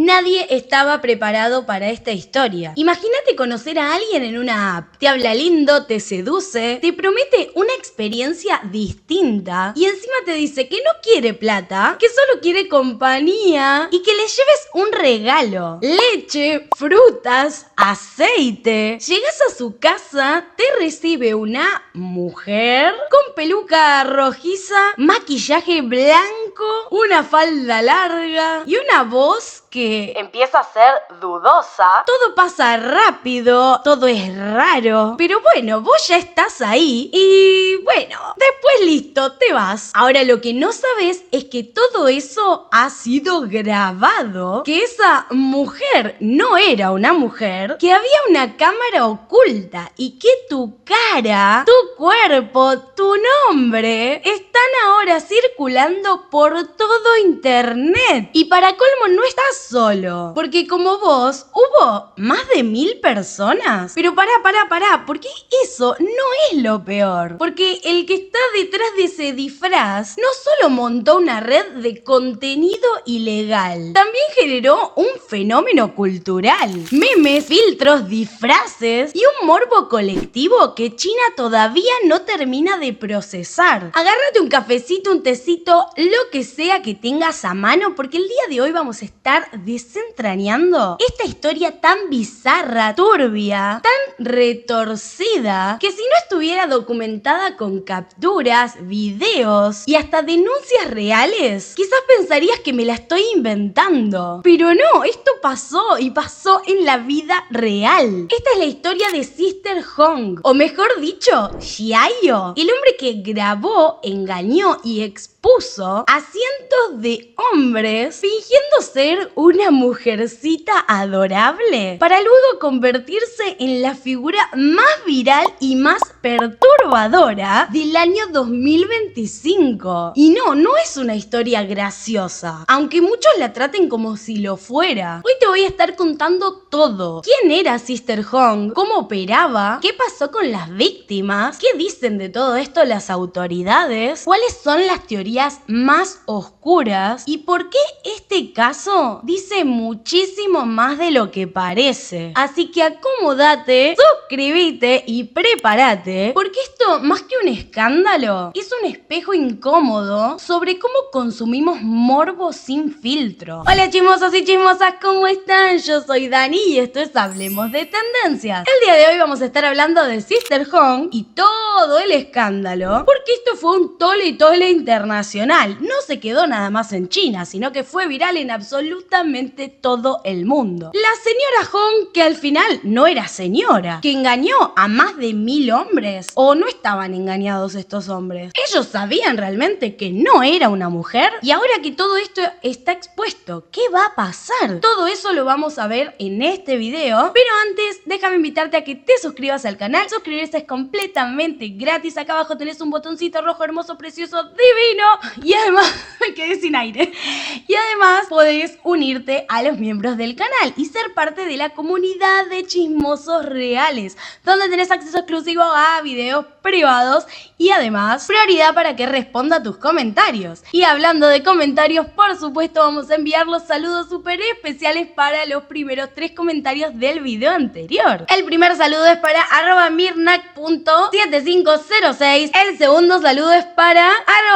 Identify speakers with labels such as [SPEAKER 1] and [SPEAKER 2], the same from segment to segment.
[SPEAKER 1] Nadie estaba preparado para esta historia. Imagínate conocer a alguien en una app. Te habla lindo, te seduce, te promete una experiencia distinta y encima te dice que no quiere plata, que solo quiere compañía y que le lleves un regalo. Leche, frutas, aceite. Llegas a su casa, te recibe una mujer con peluca rojiza, maquillaje blanco, una falda larga y una voz que empieza a ser dudosa. Todo pasa rápido, todo es raro, pero bueno, vos ya estás ahí y bueno, después listo, te vas. Ahora lo que no sabes es que todo eso ha sido grabado, que esa mujer no era una mujer, que había una cámara oculta y que tu cara, tu cuerpo, tu nombre están ahora circulando por todo internet. Y para colmo no estás solo, porque como vos hubo más de 1000 personas. Pero pará, porque eso no es lo peor, porque el que está detrás de ese disfraz no solo montó una red de contenido ilegal, también generó un fenómeno cultural, memes, filtros, disfraces y un morbo colectivo que China todavía no termina de procesar. Agárrate un cafecito, un tecito, lo que sea que tengas a mano, porque el día de hoy vamos a estar desentrañando esta historia tan bizarra, turbia, tan retorcida, que si no estuviera documentada con capturas, videos y hasta denuncias reales, quizás pensarías que me la estoy inventando. Pero no, esto pasó y pasó en la vida real. Esta es la historia de Sister Hong, o mejor dicho, Xiaoyo, el hombre que grabó, engañó y expuso a cientos de hombres fingiendo ser una mujercita adorable para luego convertirse en la figura más viral y más perturbadora del año 2025. Y no es una historia graciosa, aunque muchos la traten como si lo fuera. Hoy te voy a estar contando todo. ¿Quién era Sister Hong? ¿Cómo operaba? ¿Qué pasó con las víctimas? ¿Qué dicen de todo esto las autoridades? ¿Cuáles son las teorías más oscuras? ¿Y por qué este caso dice muchísimo más de lo que parece? Así que acomódate, suscríbete y prepárate, porque esto, más que un escándalo, es un espejo incómodo sobre cómo consumimos morbo sin filtro. Hola chismosos y chismosas, ¿cómo están? Yo soy Dani y esto es Hablemos de Tendencias. El día de hoy vamos a estar hablando de Sister Hong y todo el escándalo, porque esto fue un tole internacional. No se quedó nada más en China, sino que fue viral en absolutamente todo el mundo. La señora Hong, que al final no era señora, que engañó a más de 1000 hombres, o no estaban engañados estos hombres. Ellos sabían realmente que no era una mujer, y ahora que todo esto está expuesto, ¿qué va a pasar? Todo eso lo vamos a ver en este video, pero antes déjame invitarte a que te suscribas al canal. Suscribirse es completamente gratis. Acá abajo tenés un botoncito rojo, hermoso, precioso, divino, y además me quedé sin aire. Y además podés unirte a los miembros del canal y ser parte de la comunidad de chismosos reales, donde tenés acceso exclusivo a videos privados y además prioridad para que responda a tus comentarios. Y hablando de comentarios, por supuesto vamos a enviar los saludos súper especiales para los primeros 3 comentarios del video anterior. El primer saludo es para @mirnac.7506. El segundo saludo es para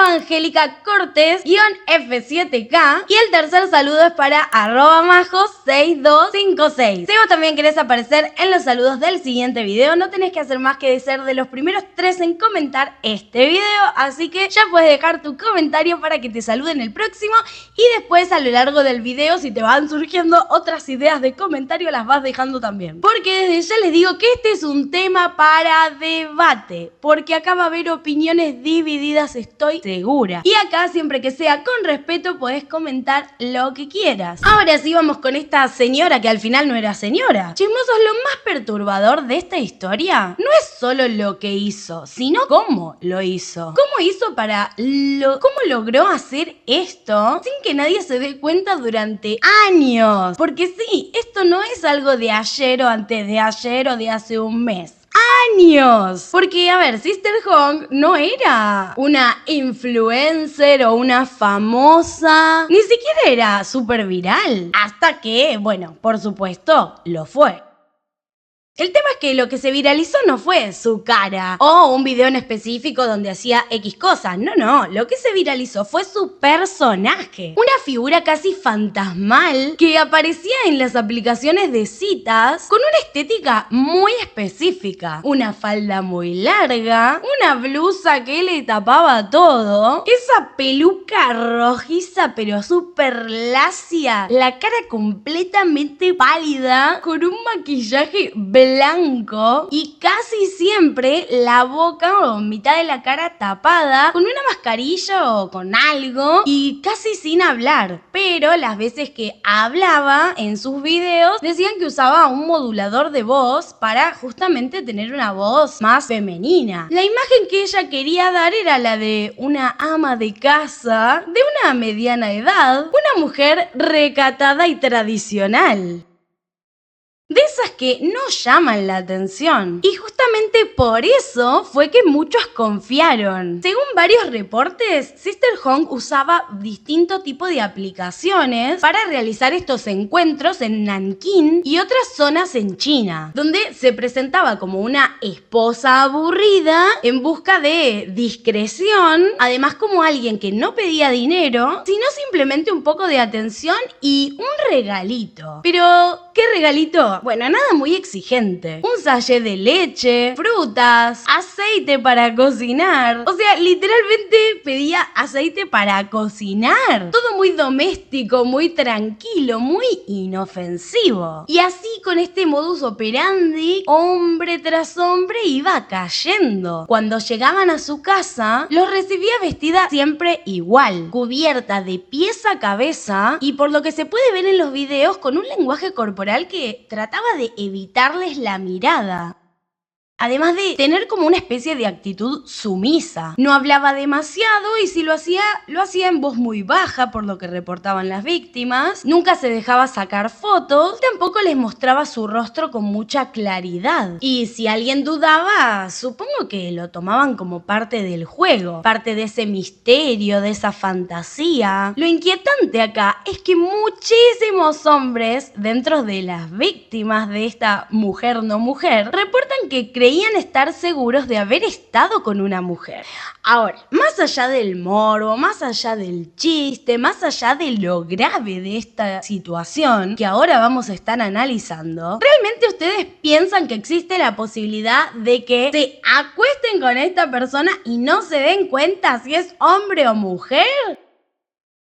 [SPEAKER 1] @angelicacortes_F7K. Y el tercer saludo es para @majo6256. Si vos también querés aparecer en los saludos del siguiente video, no tenés que hacer más que ser de los primeros 3 en comentar este video, así que ya puedes dejar tu comentario para que te saluden el próximo, y después a lo largo del video, si te van surgiendo otras ideas de comentario, las vas dejando también, porque desde ya les digo que este es un tema para debate, porque acá va a haber opiniones divididas, estoy segura, y acá siempre que sea con respeto podés comentar lo que quieras. Ahora sí vamos con esta señora que al final no era señora. Chismosos, lo más perturbador de esta historia no es solo lo que hizo, sino cómo lo hizo. ¿Cómo hizo cómo logró hacer esto sin que nadie se dé cuenta durante años? Porque sí, esto no es algo de ayer o antes de ayer o de hace un mes. años. Porque, a ver, Sister Hong no era una influencer o una famosa, ni siquiera era súper viral. Hasta que, bueno, por supuesto, lo fue. El tema es que lo que se viralizó no fue su cara o un video en específico donde hacía X cosas. No, lo que se viralizó fue su personaje. Una figura casi fantasmal que aparecía en las aplicaciones de citas con una estética muy específica. Una falda muy larga, una blusa que le tapaba todo, esa peluca rojiza pero súper lacia, la cara completamente pálida con un maquillaje blanco y casi siempre la boca o mitad de la cara tapada con una mascarilla o con algo y casi sin hablar. Pero las veces que hablaba en sus videos decían que usaba un modulador de voz para justamente tener una voz más femenina. La imagen que ella quería dar era la de una ama de casa de una mediana edad, una mujer recatada y tradicional. De esas que no llaman la atención. Y justamente por eso fue que muchos confiaron. Según varios reportes, Sister Hong usaba distinto tipo de aplicaciones para realizar estos encuentros en Nankín y otras zonas en China, donde se presentaba como una esposa aburrida en busca de discreción, además como alguien que no pedía dinero, sino simplemente un poco de atención y un regalito. Pero, ¿qué regalito? Bueno, nada muy exigente. Un sachet de leche, frutas, aceite para cocinar. O sea, literalmente pedía aceite para cocinar. Todo muy doméstico, muy tranquilo, muy inofensivo. Y así con este modus operandi, hombre tras hombre iba cayendo. Cuando llegaban a su casa, los recibía vestida siempre igual, cubierta de pies a cabeza y por lo que se puede ver en los videos con un lenguaje corporal que trataba de evitarles la mirada. Además de tener como una especie de actitud sumisa. No hablaba demasiado y si lo hacía en voz muy baja, por lo que reportaban las víctimas. Nunca se dejaba sacar fotos, tampoco les mostraba su rostro con mucha claridad. Y si alguien dudaba, supongo que lo tomaban como parte del juego, parte de ese misterio, de esa fantasía. Lo inquietante acá es que muchísimos hombres, dentro de las víctimas de esta mujer no mujer, reportan que creían estar seguros de haber estado con una mujer. Ahora, más allá del morbo, más allá del chiste, más allá de lo grave de esta situación que ahora vamos a estar analizando, ¿realmente ustedes piensan que existe la posibilidad de que se acuesten con esta persona y no se den cuenta si es hombre o mujer?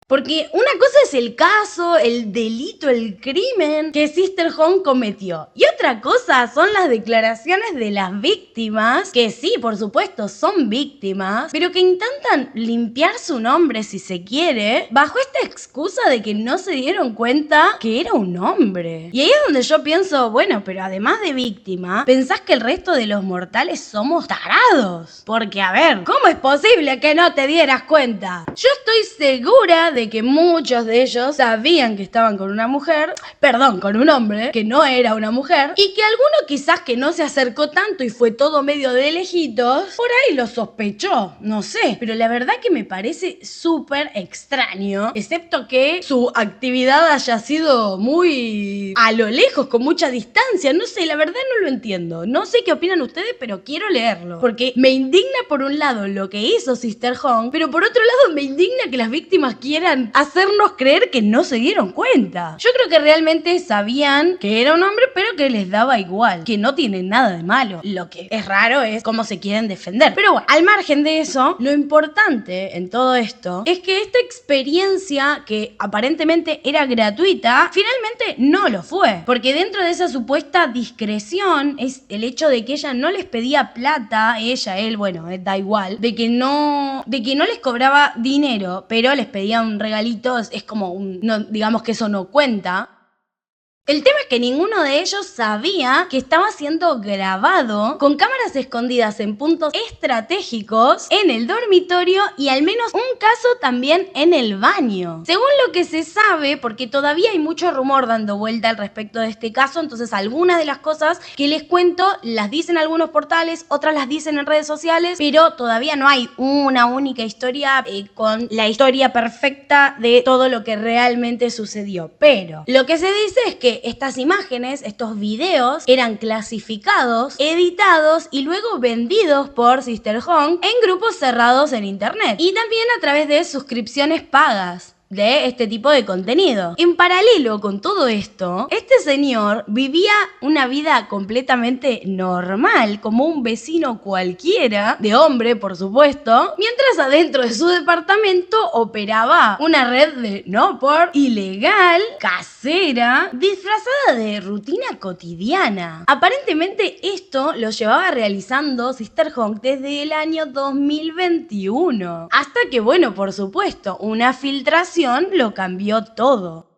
[SPEAKER 1] Porque una cosa es el caso, el delito, el crimen que Sister Hong cometió. Y otra cosa son las declaraciones de las víctimas, que sí, por supuesto, son víctimas, pero que intentan limpiar su nombre, si se quiere, bajo esta excusa de que no se dieron cuenta que era un hombre. Y ahí es donde yo pienso, bueno, pero además de víctima, ¿pensás que el resto de los mortales somos tarados? Porque, a ver, ¿cómo es posible que no te dieras cuenta? Yo estoy segura de que muchos de ellos sabían que estaban con una mujer, perdón, con un hombre, que no era una mujer, y que alguno quizás que no se acercó tanto y fue todo medio de lejitos, por ahí lo sospechó, no sé, pero la verdad que me parece súper extraño, excepto que su actividad haya sido muy a lo lejos, con mucha distancia, no sé, la verdad no lo entiendo, no sé qué opinan ustedes, pero quiero leerlo, porque me indigna por un lado lo que hizo Sister Hong, pero por otro lado me indigna que las víctimas quieran hacernos creer que no se dieron cuenta. Yo creo que realmente sabían que era un hombre, pero que les daba igual, que no tiene nada de malo. Lo que es raro es cómo se quieren defender. Pero bueno, al margen de eso, lo importante en todo esto es que esta experiencia, que aparentemente era gratuita, finalmente no lo fue. Porque dentro de esa supuesta discreción es el hecho de que ella no les pedía plata, él, bueno, da igual, de que no les cobraba dinero, pero les pedía un regalito, es como no, digamos que eso no cuenta. El tema es que ninguno de ellos sabía que estaba siendo grabado con cámaras escondidas en puntos estratégicos en el dormitorio y al menos un caso también en el baño. Según lo que se sabe, porque todavía hay mucho rumor dando vuelta al respecto de este caso, entonces algunas de las cosas que les cuento las dicen algunos portales, otras las dicen en redes sociales, pero todavía no hay una única historia con la historia perfecta de todo lo que realmente sucedió. Pero lo que se dice es que estas imágenes, estos videos, eran clasificados, editados y luego vendidos por Sister Hong en grupos cerrados en internet y también a través de suscripciones pagas de este tipo de contenido. En paralelo con todo esto, este señor vivía una vida completamente normal, como un vecino cualquiera, de hombre por supuesto, mientras adentro de su departamento operaba una red de no por ilegal, casera, disfrazada de rutina cotidiana. Aparentemente esto lo llevaba realizando Sister Hong desde el año 2021, hasta que, bueno, por supuesto, una filtración lo cambió todo.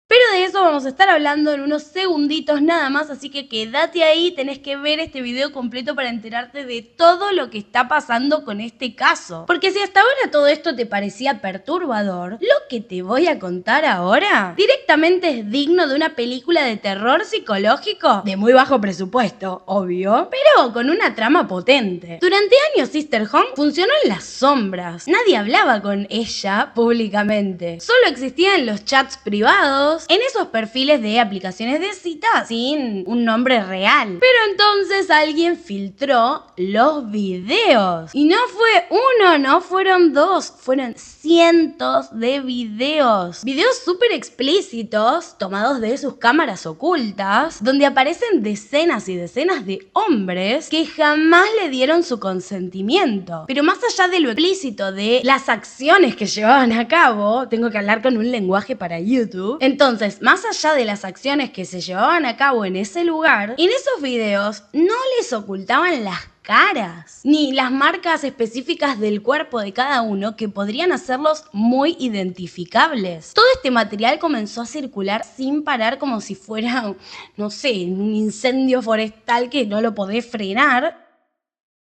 [SPEAKER 1] Pero de eso vamos a estar hablando en unos segunditos nada más, así que quédate ahí, tenés que ver este video completo para enterarte de todo lo que está pasando con este caso. Porque si hasta ahora todo esto te parecía perturbador, lo que te voy a contar ahora directamente es digno de una película de terror psicológico de muy bajo presupuesto, obvio, pero con una trama potente. Durante años Sister Hong funcionó en las sombras. Nadie hablaba con ella públicamente. Solo existían los chats privados, en esos perfiles de aplicaciones de cita sin un nombre real. Pero entonces alguien filtró los videos. Y no fue uno, no fueron dos, fueron cientos de videos. Videos súper explícitos, tomados de sus cámaras ocultas, donde aparecen decenas y decenas de hombres que jamás le dieron su consentimiento. Pero más allá de lo explícito de las acciones que llevaban a cabo, tengo que hablar con un lenguaje para YouTube. Entonces, más allá de las acciones que se llevaban a cabo en ese lugar, en esos videos no les ocultaban las caras, ni las marcas específicas del cuerpo de cada uno que podrían hacerlos muy identificables. Todo este material comenzó a circular sin parar como si fuera, no sé, un incendio forestal que no lo podés frenar,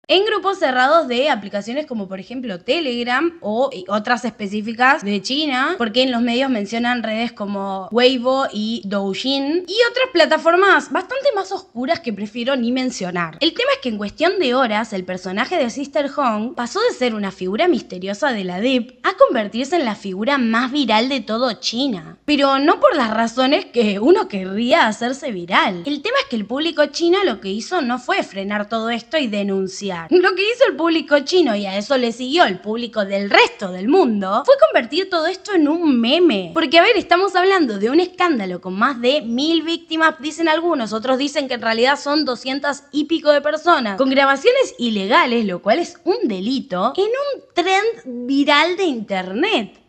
[SPEAKER 1] en grupos cerrados de aplicaciones como por ejemplo Telegram o otras específicas de China, porque en los medios mencionan redes como Weibo y Douyin y otras plataformas bastante más oscuras que prefiero ni mencionar. El tema es que en cuestión de horas el personaje de Sister Hong pasó de ser una figura misteriosa de la Deep a convertirse en la figura más viral de todo China. Pero no por las razones que uno querría hacerse viral. El tema es que el público chino lo que hizo no fue frenar todo esto y denunciar. Lo que hizo el público chino, y a eso le siguió el público del resto del mundo, fue convertir todo esto en un meme. Porque, a ver, estamos hablando de un escándalo con más de 1000 víctimas, dicen algunos, otros dicen que en realidad son 200 y pico de personas, con grabaciones ilegales, lo cual es un delito, en un trend viral de internet.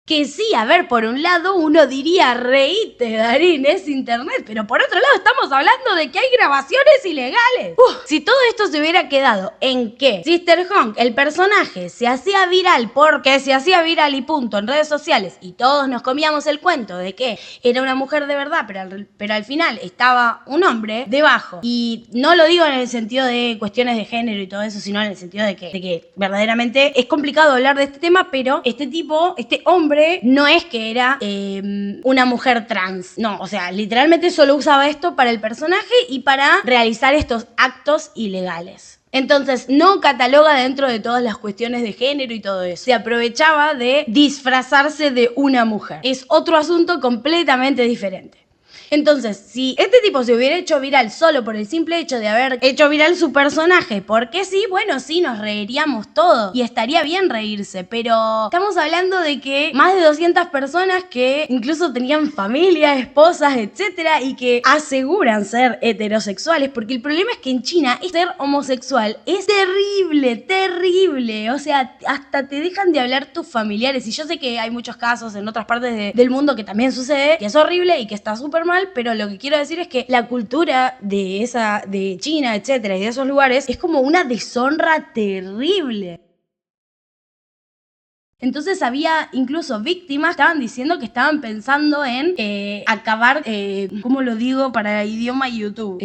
[SPEAKER 1] Que sí, a ver, por un lado uno diría, reíte, Darín, es internet, pero por otro lado estamos hablando de que hay grabaciones ilegales. Si todo esto se hubiera quedado en que Sister Hong, el personaje, se hacía viral porque se hacía viral y punto en redes sociales y todos nos comíamos el cuento de que era una mujer de verdad, pero al final estaba un hombre debajo. Y no lo digo en el sentido de cuestiones de género y todo eso, sino en el sentido de que verdaderamente es complicado hablar de este tema, pero este tipo, este hombre, no es que era una mujer trans, no, o sea, literalmente solo usaba esto para el personaje y para realizar estos actos ilegales. Entonces no cataloga dentro de todas las cuestiones de género y todo eso. Se aprovechaba de disfrazarse de una mujer. Es otro asunto completamente diferente. Entonces, si este tipo se hubiera hecho viral solo por el simple hecho de haber hecho viral su personaje, porque sí, bueno, sí, nos reiríamos todos y estaría bien reírse, pero estamos hablando de que más de 200 personas que incluso tenían familia, esposas, etcétera, y que aseguran ser heterosexuales, porque el problema es que en China ser homosexual es terrible, terrible, o sea, hasta te dejan de hablar tus familiares, y yo sé que hay muchos casos en otras partes del mundo que también sucede, que es horrible y que está súper mal, pero lo que quiero decir es que la cultura de China, etcétera, y de esos lugares es como una deshonra terrible. Entonces había incluso víctimas que estaban diciendo que estaban pensando en acabar, ¿cómo lo digo para idioma YouTube?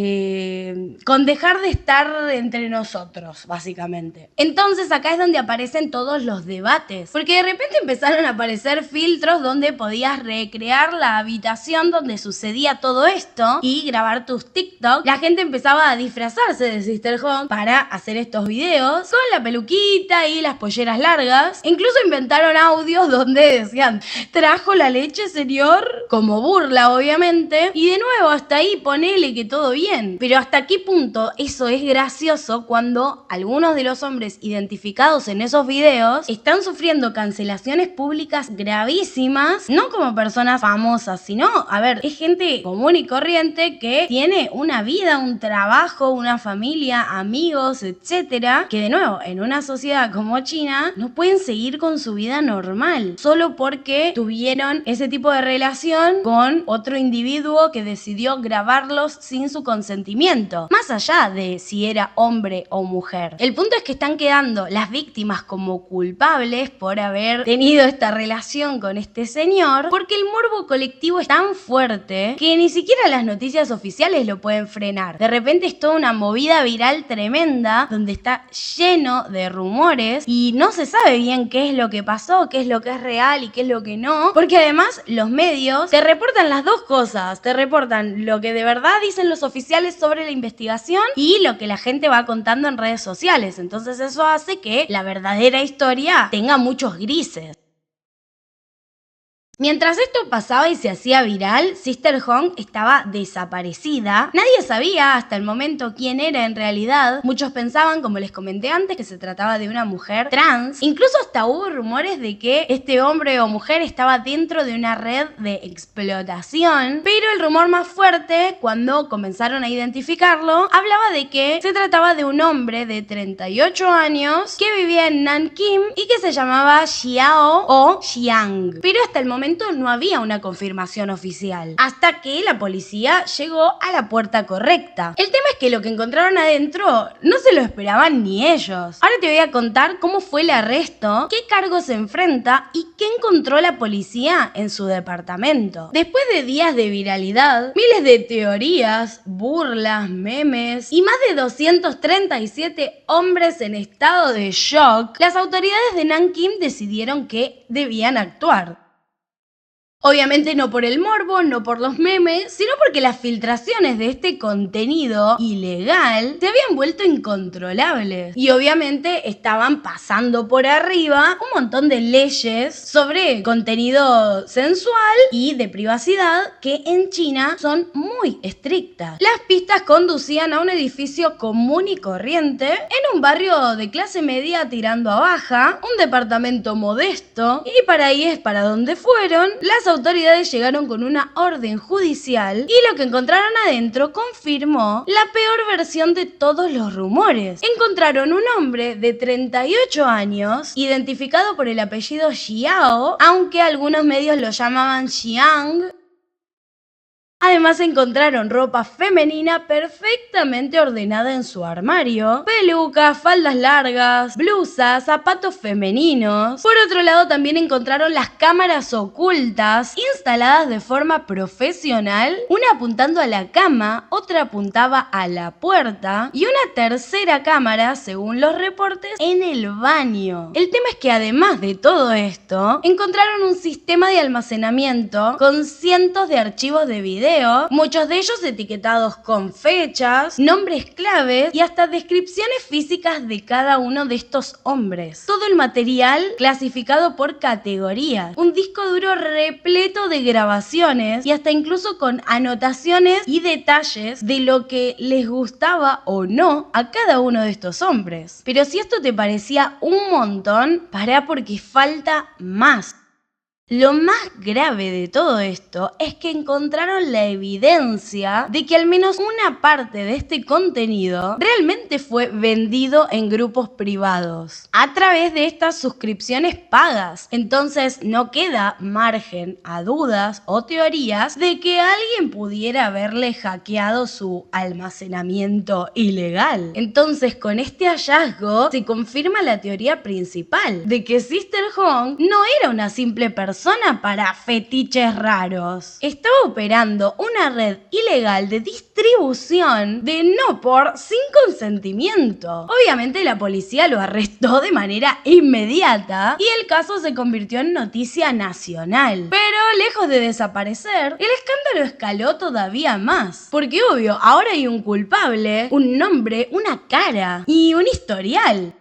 [SPEAKER 1] Con dejar de estar entre nosotros, básicamente. Entonces acá es donde aparecen todos los debates, porque de repente empezaron a aparecer filtros donde podías recrear la habitación donde sucedía todo esto y grabar tus TikTok. La gente empezaba a disfrazarse de Sisterhood para hacer estos videos con la peluquita y las polleras largas. Incluso inventaron audios donde decían, trajo la leche, señor, como burla, obviamente. Y de nuevo, hasta ahí ponele que todo bien. Pero hasta qué punto eso es gracioso cuando algunos de los hombres identificados en esos videos están sufriendo cancelaciones públicas gravísimas, no como personas famosas, sino, a ver, es gente común y corriente que tiene una vida, un trabajo, una familia, amigos, etcétera, que de nuevo, en una sociedad como China, no pueden seguir con su vida normal, solo porque tuvieron ese tipo de relación con otro individuo que decidió grabarlos sin su consentimiento, más allá de si era hombre o mujer. El punto es que están quedando las víctimas como culpables por haber tenido esta relación con este señor, porque el morbo colectivo es tan fuerte que ni siquiera las noticias oficiales lo pueden frenar. De repente es toda una movida viral tremenda donde está lleno de rumores y no se sabe bien qué es lo que pasó, qué es lo que es real y qué es lo que no, porque además los medios te reportan las dos cosas, te reportan lo que de verdad dicen los oficiales sobre la investigación y lo que la gente va contando en redes sociales. Entonces eso hace que la verdadera historia tenga muchos grises. Mientras esto pasaba y se hacía viral, Sisterhood estaba desaparecida. Nadie sabía hasta el momento quién era en realidad. Muchos pensaban, como les comenté antes, que se trataba de una mujer trans. Incluso hasta hubo rumores de que este hombre o mujer estaba dentro de una red de explotación. Pero el rumor más fuerte, cuando comenzaron a identificarlo, hablaba de que se trataba de un hombre de 38 años que vivía en Nanking y que se llamaba Xiao o Xiang. Pero hasta el momento no había una confirmación oficial, hasta que la policía llegó a la puerta correcta. El tema es que lo que encontraron adentro no se lo esperaban ni ellos. Ahora te voy a contar cómo fue el arresto, qué cargos se enfrenta y qué encontró la policía en su departamento. Después de días de viralidad, miles de teorías, burlas, memes y más de 237 hombres en estado de shock, las autoridades de Nanking decidieron que debían actuar. Obviamente no por el morbo, no por los memes, sino porque las filtraciones de este contenido ilegal se habían vuelto incontrolables. Y obviamente estaban pasando por arriba un montón de leyes sobre contenido sensual y de privacidad que en China son muy estrictas. Las pistas conducían a un edificio común y corriente, en un barrio de clase media tirando a baja, un departamento modesto, y para ahí es para donde fueron. Las autoridades llegaron con una orden judicial y lo que encontraron adentro confirmó la peor versión de todos los rumores. Encontraron un hombre de 38 años, identificado por el apellido Xiao, aunque algunos medios lo llamaban Xiang. Además encontraron ropa femenina perfectamente ordenada en su armario, pelucas, faldas largas, blusas, zapatos femeninos. Por otro lado también encontraron las cámaras ocultas instaladas de forma profesional, una apuntando a la cama, otra apuntaba a la puerta y una tercera cámara, según los reportes, en el baño. El tema es que además de todo esto, encontraron un sistema de almacenamiento con cientos de archivos de video, muchos de ellos etiquetados con fechas, nombres claves y hasta descripciones físicas de cada uno de estos hombres. Todo el material clasificado por categorías, un disco duro repleto de grabaciones y hasta incluso con anotaciones y detalles de lo que les gustaba o no a cada uno de estos hombres. Pero si esto te parecía un montón, pará porque falta más. Lo más grave de todo esto es que encontraron la evidencia de que al menos una parte de este contenido realmente fue vendido en grupos privados a través de estas suscripciones pagas. Entonces no queda margen a dudas o teorías de que alguien pudiera haberle hackeado su almacenamiento ilegal. Entonces con este hallazgo se confirma la teoría principal de que Sister Hong no era una simple persona para fetiches raros. Estaba operando una red ilegal de distribución de no por sin consentimiento. Obviamente la policía lo arrestó de manera inmediata y el caso se convirtió en noticia nacional. Pero lejos de desaparecer, el escándalo escaló todavía más. Porque obvio, ahora hay un culpable, un nombre, una cara y un historial.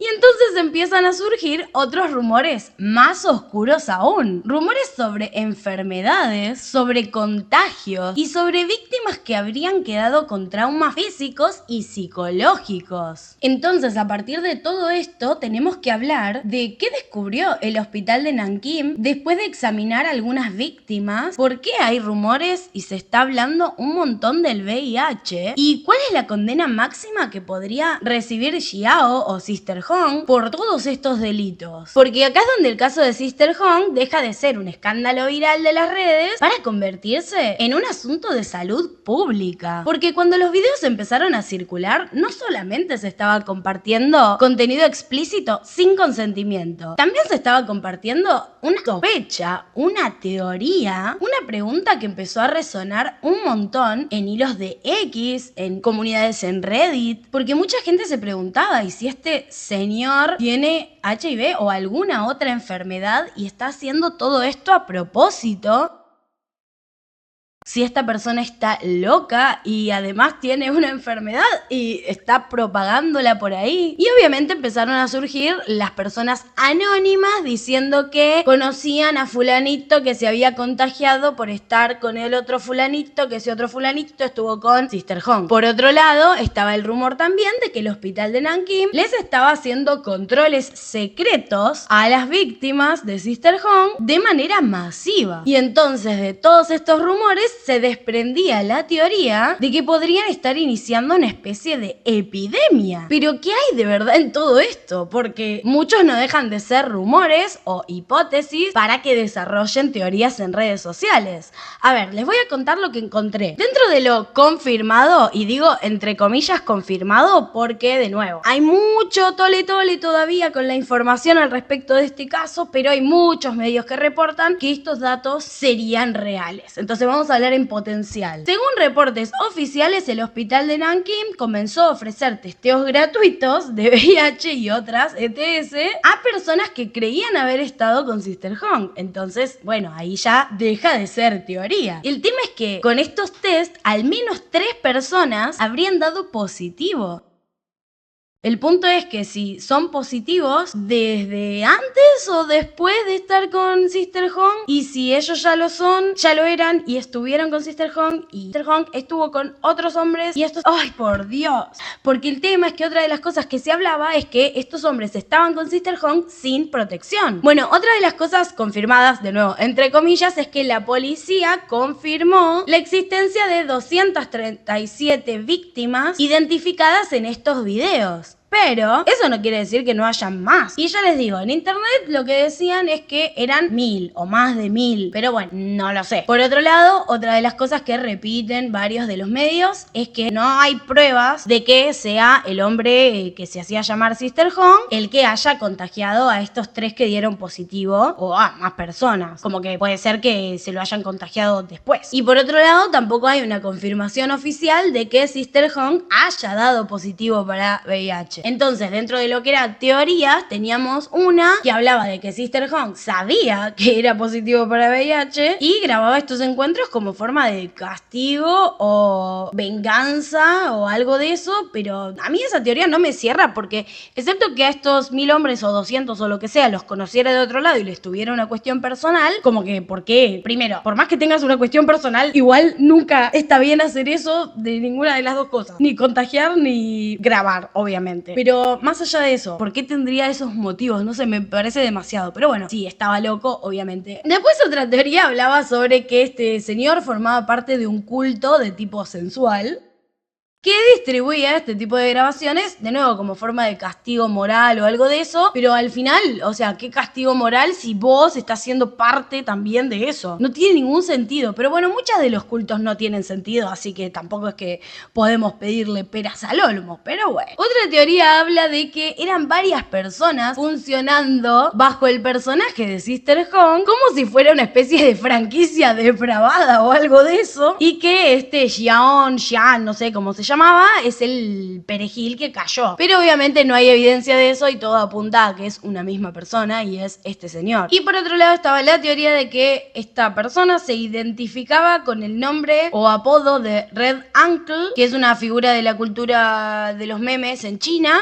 [SPEAKER 1] Y entonces empiezan a surgir otros rumores más oscuros aún. Rumores sobre enfermedades, sobre contagios y sobre víctimas que habrían quedado con traumas físicos y psicológicos. Entonces, a partir de todo esto, tenemos que hablar de qué descubrió el hospital de Nankín después de examinar a algunas víctimas, por qué hay rumores y se está hablando un montón del VIH y cuál es la condena máxima que podría recibir Xiao o Sister Hong por todos estos delitos. Porque acá es donde el caso de Sister Hong deja de ser un escándalo viral de las redes para convertirse en un asunto de salud pública. Porque cuando los videos empezaron a circular, no solamente se estaba compartiendo contenido explícito sin consentimiento, también se estaba compartiendo una sospecha, una teoría, una pregunta que empezó a resonar un montón en hilos de X, en comunidades en Reddit, porque mucha gente se preguntaba, ¿y si este señor tiene HIV o alguna otra enfermedad y está haciendo todo esto a propósito? Si esta persona está loca y además tiene una enfermedad y está propagándola por ahí. Y obviamente empezaron a surgir las personas anónimas diciendo que conocían a fulanito que se había contagiado por estar con el otro fulanito, que ese otro fulanito estuvo con Sister Hong. Por otro lado, estaba el rumor también de que el hospital de Nankín les estaba haciendo controles secretos a las víctimas de Sister Hong de manera masiva. Y entonces de todos estos rumores se desprendía la teoría de que podrían estar iniciando una especie de epidemia. Pero ¿qué hay de verdad en todo esto? Porque muchos no dejan de ser rumores o hipótesis para que desarrollen teorías en redes sociales. A ver, les voy a contar lo que encontré. Dentro de lo confirmado, y digo entre comillas confirmado porque, de nuevo, hay mucho tole todavía con la información al respecto de este caso, pero hay muchos medios que reportan que estos datos serían reales. Entonces vamos a hablar en potencial. Según reportes oficiales, el hospital de Nankín comenzó a ofrecer testeos gratuitos de VIH y otras ETS a personas que creían haber estado con Sister Hong. Entonces, bueno, ahí ya deja de ser teoría. El tema es que con estos test, al menos 3 personas habrían dado positivo. El punto es que si son positivos desde antes o después de estar con Sister Hong, y si ellos ya lo son, ya lo eran y estuvieron con Sister Hong y Sister Hong estuvo con otros hombres y estos... ¡Ay, por Dios! Porque el tema es que otra de las cosas que se hablaba es que estos hombres estaban con Sister Hong sin protección. Bueno, otra de las cosas confirmadas, de nuevo, entre comillas, es que la policía confirmó la existencia de 237 víctimas identificadas en estos videos. Pero eso no quiere decir que no hayan más. Y ya les digo, en internet lo que decían es que eran 1000 o más de 1000. Pero bueno, no lo sé. Por otro lado, otra de las cosas que repiten varios de los medios es que no hay pruebas de que sea el hombre que se hacía llamar Sister Hong el que haya contagiado a estos 3 que dieron positivo o a más personas. Como que puede ser que se lo hayan contagiado después. Y por otro lado, tampoco hay una confirmación oficial de que Sister Hong haya dado positivo para VIH. Entonces, dentro de lo que eran teorías, teníamos una que hablaba de que Sister Hong sabía que era positivo para VIH y grababa estos encuentros como forma de castigo o venganza o algo de eso, pero a mí esa teoría no me cierra porque, excepto que a estos 1000 hombres o 200 o lo que sea los conociera de otro lado y les tuviera una cuestión personal, como que, ¿por qué? Primero, por más que tengas una cuestión personal, igual nunca está bien hacer eso de ninguna de las dos cosas, ni contagiar ni grabar, obviamente. obviamente. Pero más allá de eso, ¿por qué tendría esos motivos? No sé, me parece demasiado. Pero bueno, sí, estaba loco, obviamente. Después otra teoría hablaba sobre que este señor formaba parte de un culto de tipo sensual que distribuía este tipo de grabaciones, de nuevo, como forma de castigo moral o algo de eso, pero al final, o sea, ¿qué castigo moral si vos estás siendo parte también de eso? No tiene ningún sentido, pero bueno, muchos de los cultos no tienen sentido, así que tampoco es que podemos pedirle peras al olmo, pero bueno. Otra teoría habla de que eran varias personas funcionando bajo el personaje de Sister Hong, como si fuera una especie de franquicia depravada o algo de eso, y que este Xian, no sé cómo se llamaba, es el perejil que cayó. Pero obviamente no hay evidencia de eso y todo apunta a que es una misma persona y es este señor. Y por otro lado estaba la teoría de que esta persona se identificaba con el nombre o apodo de Red Uncle, que es una figura de la cultura de los memes en China,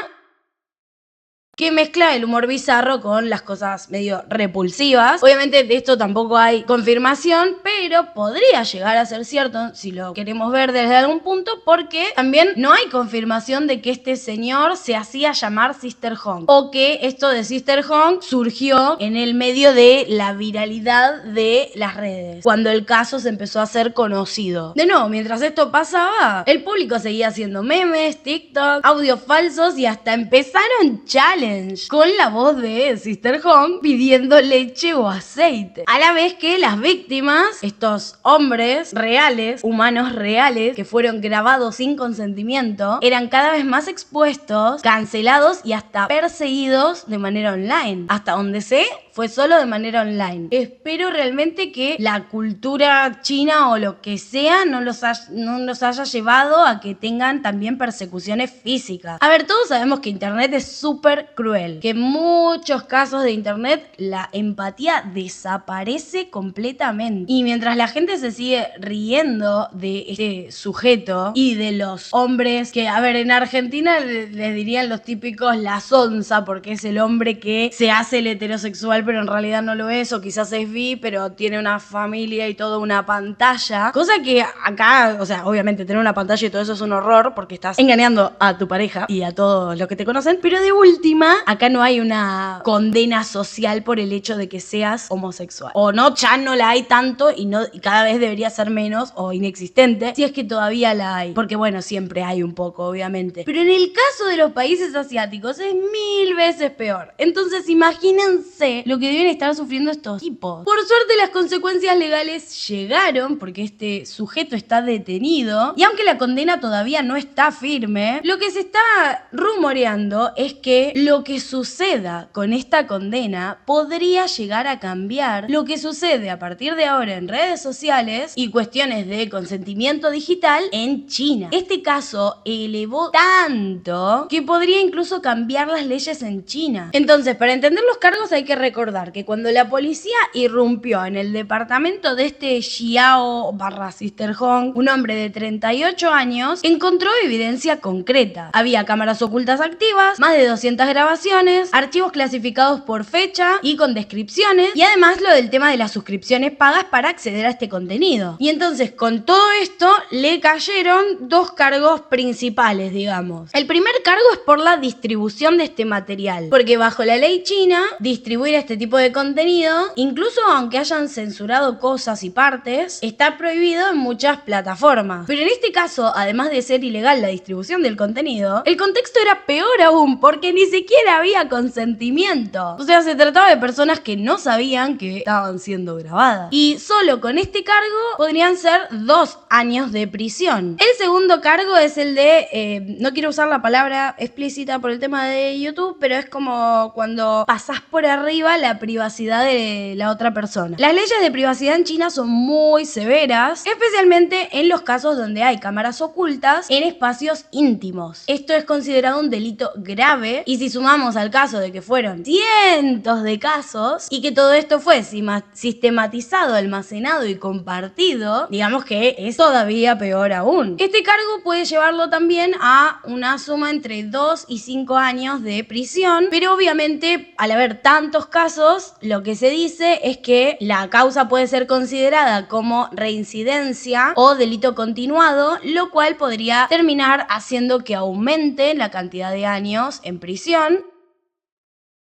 [SPEAKER 1] que mezcla el humor bizarro con las cosas medio repulsivas. Obviamente de esto tampoco hay confirmación, pero podría llegar a ser cierto si lo queremos ver desde algún punto, porque también no hay confirmación de que este señor se hacía llamar Sister Hong o que esto de Sister Hong surgió en el medio de la viralidad de las redes, cuando el caso se empezó a hacer conocido. De nuevo, mientras esto pasaba, el público seguía haciendo memes, TikTok, audios falsos y hasta empezaron challenges con la voz de Sister Hong pidiendo leche o aceite. A la vez que las víctimas, estos hombres reales, humanos reales, que fueron grabados sin consentimiento, eran cada vez más expuestos, cancelados y hasta perseguidos de manera online. Hasta donde sé, fue solo de manera online. Espero realmente que la cultura china o lo que sea no los haya llevado a que tengan también persecuciones físicas. A ver, todos sabemos que internet es súper cruel, que en muchos casos de internet la empatía desaparece completamente. Y mientras la gente se sigue riendo de este sujeto y de los hombres que, a ver, en Argentina les dirían los típicos la sonza, porque es el hombre que se hace el heterosexual pero en realidad no lo es, o quizás es bi pero tiene una familia y toda una pantalla, cosa que acá, o sea, obviamente tener una pantalla y todo eso es un horror porque estás engañando a tu pareja y a todos los que te conocen, pero de última, acá no hay una condena social por el hecho de que seas homosexual, o no, ya no la hay tanto y cada vez debería ser menos o inexistente, si es que todavía la hay, porque bueno, siempre hay un poco, obviamente, pero en el caso de los países asiáticos es 1000 veces peor. Entonces imagínense lo que deben estar sufriendo estos tipos. Por suerte las consecuencias legales llegaron porque este sujeto está detenido y aunque la condena todavía no está firme, lo que se está rumoreando es que lo que suceda con esta condena podría llegar a cambiar lo que sucede a partir de ahora en redes sociales y cuestiones de consentimiento digital en China. Este caso elevó tanto que podría incluso cambiar las leyes en China. Entonces, para entender los cargos hay que recordar que cuando la policía irrumpió en el departamento de este Xiao/Sister Hong, un hombre de 38 años, encontró evidencia concreta. Había cámaras ocultas activas, más de 200 grabaciones, archivos clasificados por fecha y con descripciones, y además lo del tema de las suscripciones pagas para acceder a este contenido. Y entonces, con todo esto, le cayeron dos cargos principales, digamos. El primer cargo es por la distribución de este material, porque bajo la ley china, distribuir este tipo de contenido, incluso aunque hayan censurado cosas y partes, está prohibido en muchas plataformas. Pero en este caso, además de ser ilegal la distribución del contenido, el contexto era peor aún, porque ni siquiera había consentimiento. O sea, se trataba de personas que no sabían que estaban siendo grabadas. Y solo con este cargo podrían ser 2 años de prisión. El segundo cargo es el de, no quiero usar la palabra explícita por el tema de YouTube, pero es como cuando pasás por arriba la privacidad de la otra persona. Las leyes de privacidad en China son muy severas, especialmente en los casos donde hay cámaras ocultas en espacios íntimos. Esto es considerado un delito grave y si sumamos al caso de que fueron cientos de casos y que todo esto fue sistematizado, almacenado y compartido, digamos que es todavía peor aún. Este cargo puede llevarlo también a una suma entre 2 y 5 años de prisión, pero obviamente al haber tantos casos casos, lo que se dice es que la causa puede ser considerada como reincidencia o delito continuado, lo cual podría terminar haciendo que aumente la cantidad de años en prisión.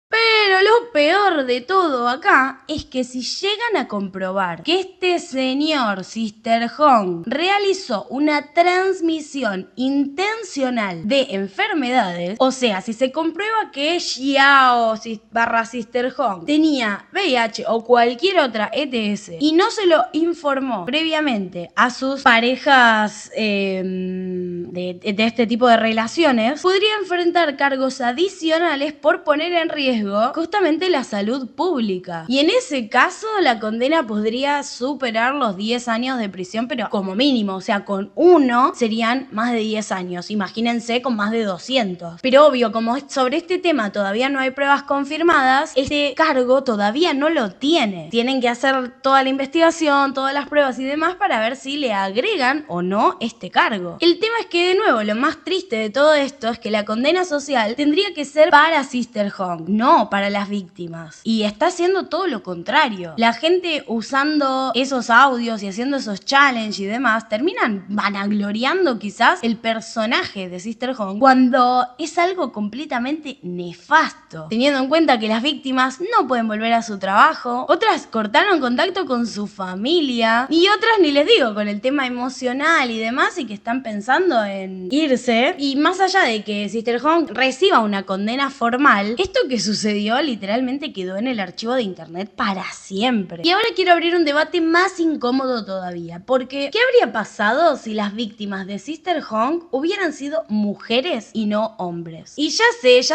[SPEAKER 1] Pero lo peor de todo acá es que si llegan a comprobar que este señor Sister Hong realizó una transmisión intencional de enfermedades, o sea, si se comprueba que Xiao barra Sister Hong tenía VIH o cualquier otra ETS y no se lo informó previamente a sus parejas de este tipo de relaciones, podría enfrentar cargos adicionales por poner en riesgo justamente la salud pública. Y en ese caso la condena podría superar los 10 años de prisión, pero como mínimo, o sea, con uno serían más de 10 años. Imagínense con más de 200. Pero obvio, como sobre este tema todavía no hay pruebas confirmadas, este cargo todavía no lo tiene. Tienen que hacer toda la investigación, todas las pruebas y demás para ver si le agregan o no este cargo. El tema es que, de nuevo, lo más triste de todo esto es que la condena social tendría que ser para Sister Hong, no para las víctimas. Y está haciendo todo lo contrario. La gente usando esos audios y haciendo esos challenges y demás terminan vanagloriando quizás el personaje de Sister Hong cuando es algo completamente nefasto. Teniendo en cuenta que las víctimas no pueden volver a su trabajo, otras cortaron contacto con su familia y otras ni les digo, con el tema emocional y demás, y que están pensando en irse. Y más allá de que Sister Hong reciba una condena formal, esto que sucedió literalmente quedó en el archivo de internet para siempre. Y ahora quiero abrir un debate más incómodo todavía, porque ¿qué habría pasado si las víctimas de Sister Hong hubieran sido mujeres y no hombres? Y ya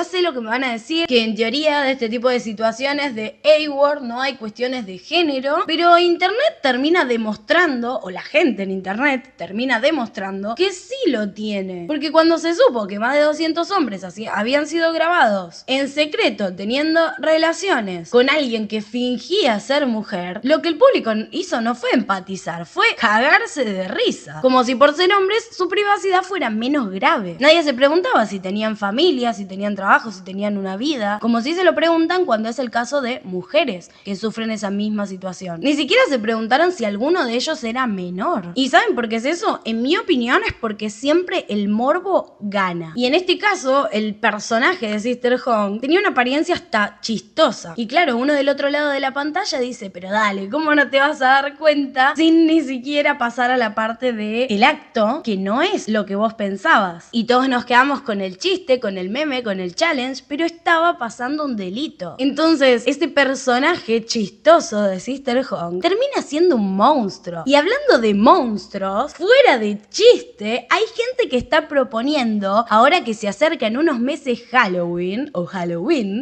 [SPEAKER 1] sé lo que me van a decir, que en teoría de este tipo de situaciones de A-Word no hay cuestiones de género, pero internet termina demostrando, o la gente en internet termina demostrando que sí lo tiene. Porque cuando se supo que más de 200 hombres habían sido grabados en secreto teniendo relaciones con alguien que fingía ser mujer, lo que el público hizo no fue empatizar, fue cagarse de risa. Como si por ser hombres su privacidad fuera menos grave. Nadie se preguntaba si tenían familia, si tenían trabajo, si tenían una vida, como si se lo preguntan cuando es el caso de mujeres que sufren esa misma situación. Ni siquiera se preguntaron si alguno de ellos era menor. ¿Y saben por qué es eso? En mi opinión es porque siempre el morbo gana. Y en este caso, el personaje de Sister Hong tenía una apariencia hasta chistosa. Y claro, uno del otro lado de la pantalla dice, pero dale, ¿cómo no te vas a dar cuenta sin ni siquiera pasar a la parte del acto que no es lo que vos pensabas? Y todos nos quedamos con el chiste, con el meme, con el challenge, pero estaba pasando un delito. Entonces, este personaje chistoso de Sister Hong termina siendo un monstruo. Y hablando de monstruos, fuera de chiste, hay gente que está proponiendo, ahora que se acerca en unos meses Halloween,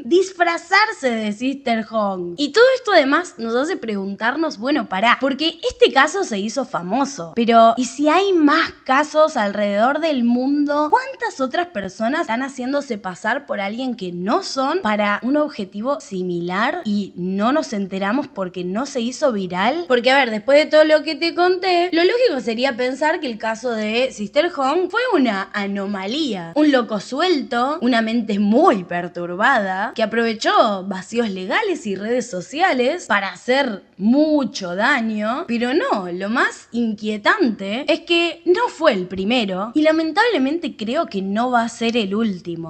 [SPEAKER 1] disfrazarse de Sister Hong. Y todo esto además nos hace preguntarnos, bueno, pará, porque este caso se hizo famoso, pero ¿y si hay más casos alrededor del mundo? ¿Cuántas otras personas están haciéndose pasar por alguien que no son para un objetivo similar y no nos enteramos porque no se hizo viral? Porque a ver, después de todo lo que te conté, lo lógico sería pensar que el caso de Sister Hong fue una anomalía, un loco suelto, una mente muy perturbada que aprovechó vacíos legales y redes sociales para hacer mucho daño. Pero no, lo más inquietante es que no fue el primero y lamentablemente creo que no va a ser el último.